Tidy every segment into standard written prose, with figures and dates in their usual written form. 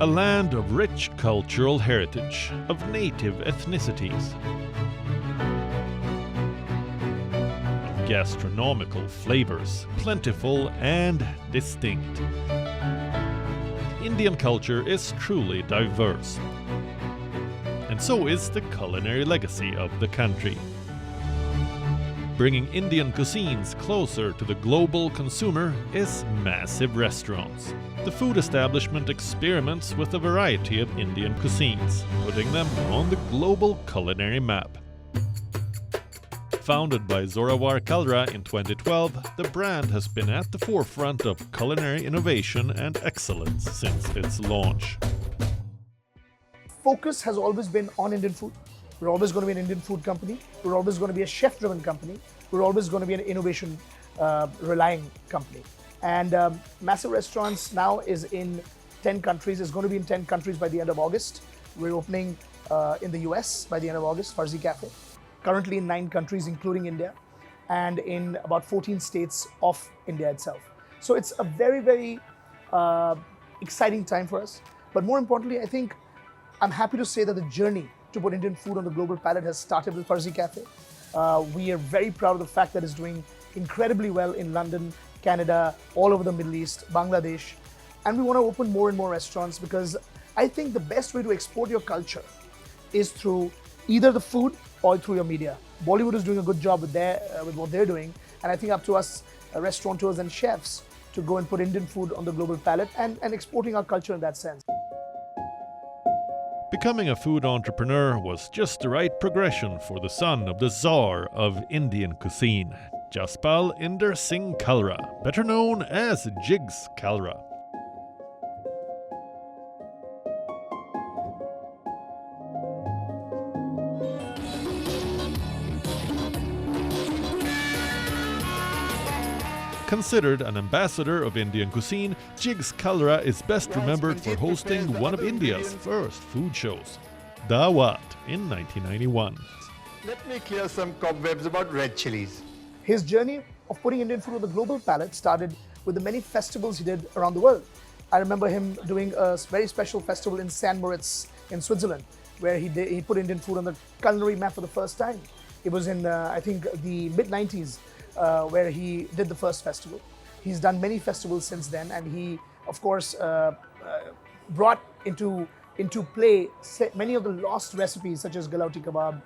a land of rich cultural heritage, of native ethnicities, of gastronomical flavors, plentiful and distinct. Indian culture is truly diverse, and so is the culinary legacy of the country. Bringing Indian cuisines closer to the global consumer is massive restaurants. The food establishment experiments with a variety of Indian cuisines, putting them on the global culinary map. Founded by Zorawar Kalra in 2012, the brand has been at the forefront of culinary innovation and excellence since its launch. Focus has always been on Indian food. We're always going to be an Indian food company. We're always going to be a chef-driven company. We're always going to be an innovation-relying company. And Massive Restaurants now is in 10 countries. It's going to be in 10 countries by the end of August. We're opening in the US by the end of August, Farzi Cafe. Currently in 9 countries, including India, and in about 14 states of India itself. So it's a very, very exciting time for us. But more importantly, I think I'm happy to say that the journey to put Indian food on the global palate has started with Farzi Cafe. We are very proud of the fact that it's doing incredibly well in London, Canada, all over the Middle East, Bangladesh. And we want to open more and more restaurants because I think the best way to export your culture is through either the food or through your media. Bollywood is doing a good job with what they're doing. And I think up to us, restaurateurs and chefs, to go and put Indian food on the global palate and exporting our culture in that sense. Becoming a food entrepreneur was just the right progression for the son of the Tsar of Indian cuisine, Jaspal Inder Singh Kalra, better known as Jigs Kalra. Considered an ambassador of Indian cuisine, Jigs Kalra is best remembered for hosting one of India's first food shows, Daawat, in 1991. Let me clear some cobwebs about red chilies. His journey of putting Indian food on the global palate started with the many festivals he did around the world. I remember him doing a very special festival in St. Moritz in Switzerland, where he put Indian food on the culinary map for the first time. It was in, I think, the mid-90s. Where he did the first festival. He's done many festivals since then, and he, of course, brought into play many of the lost recipes, such as galauti kebab.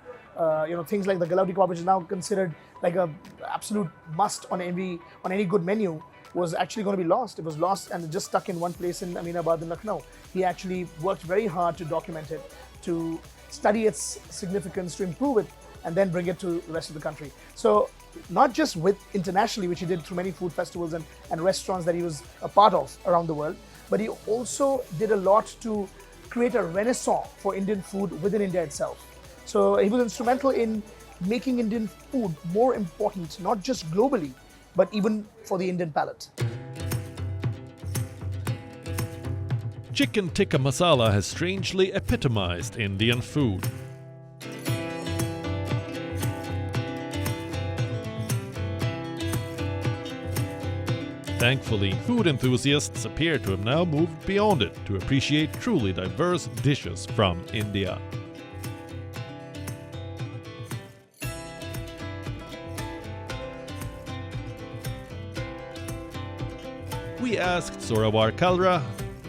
Things like the galauti kebab, which is now considered like a absolute must on any good menu, was actually going to be lost. It was lost and just stuck in one place in Aminabad and Lucknow. He actually worked very hard to document it, to study its significance, to improve it, and then bring it to the rest of the country. So not just internationally, which he did through many food festivals and restaurants that he was a part of around the world, but he also did a lot to create a renaissance for Indian food within India itself. So he was instrumental in making Indian food more important, not just globally, but even for the Indian palate. Chicken tikka masala has strangely epitomized Indian food. Thankfully, food enthusiasts appear to have now moved beyond it to appreciate truly diverse dishes from India. We asked Zorawar Kalra,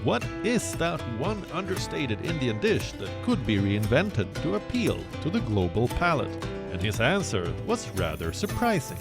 what is that one understated Indian dish that could be reinvented to appeal to the global palate? And his answer was rather surprising.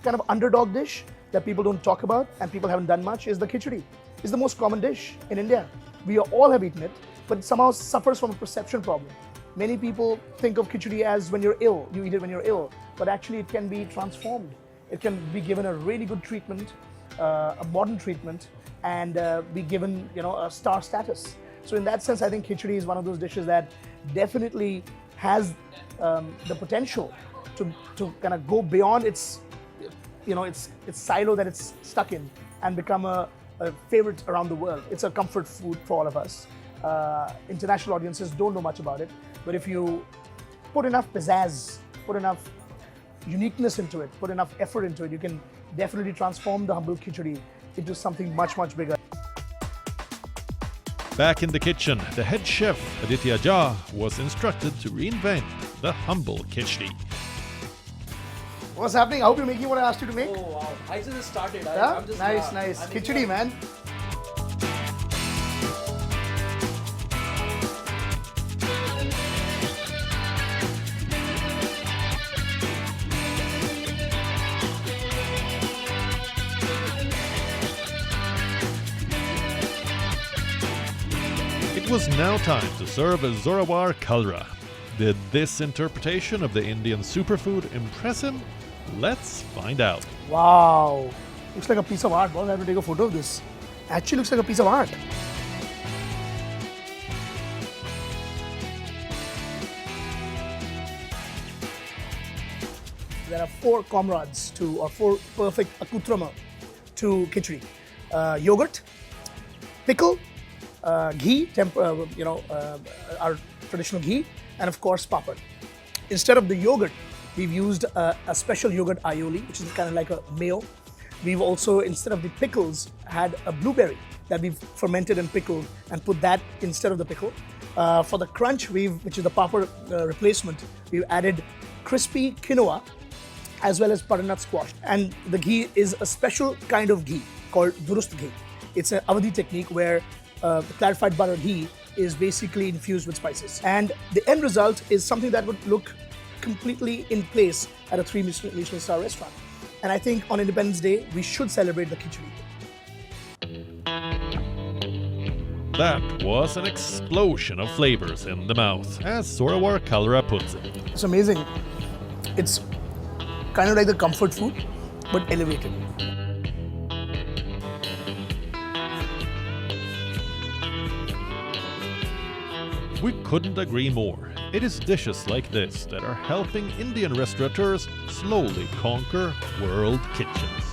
Kind of underdog dish that people don't talk about and people haven't done much is the khichdi. It's the most common dish in India. We all have eaten it, but it somehow suffers from a perception problem. Many people think of khichdi as when you're ill, you eat it when you're ill, but actually it can be transformed. It can be given a really good treatment, a modern treatment, and be given a star status. So in that sense, I think khichdi is one of those dishes that definitely has the potential to kind of go beyond its silo that it's stuck in and become a favorite around the world. It's a comfort food for all of us. International audiences don't know much about it, but if you put enough pizzazz, put enough uniqueness into it, put enough effort into it, you can definitely transform the humble khichdi into something much, much bigger. Back in the kitchen, the head chef Aditya Jha was instructed to reinvent the humble khichdi. What's happening? I hope you're making what I asked you to make. Oh wow! I just started. Yeah? I'm just Nice. I'm Khichdi, man. It was now time to serve a Zorawar Kalra. Did this interpretation of the Indian superfood impress him? Let's find out. Wow. Looks like a piece of art. Boss, I have to take a photo of this. Actually looks like a piece of art. There are four comrades or four perfect akutrama to khichdi. Yogurt, pickle, ghee, our traditional ghee, and of course papad. Instead of the yogurt, we've used a special yogurt aioli, which is kind of like a mayo. We've also, instead of the pickles, had a blueberry that we've fermented and pickled and put that instead of the pickle. For the crunch, which is the papad replacement, we've added crispy quinoa as well as butternut squash. And the ghee is a special kind of ghee called durust ghee. It's an Awadhi technique where the clarified butter ghee is basically infused with spices. And the end result is something that would look completely in place at a 3 Michelin star restaurant. And I think on Independence Day, we should celebrate the khichdi. That was an explosion of flavors in the mouth, as Zorawar Kalra puts it. It's amazing. It's kind of like the comfort food, but elevated. We couldn't agree more. It is dishes like this that are helping Indian restaurateurs slowly conquer world kitchens.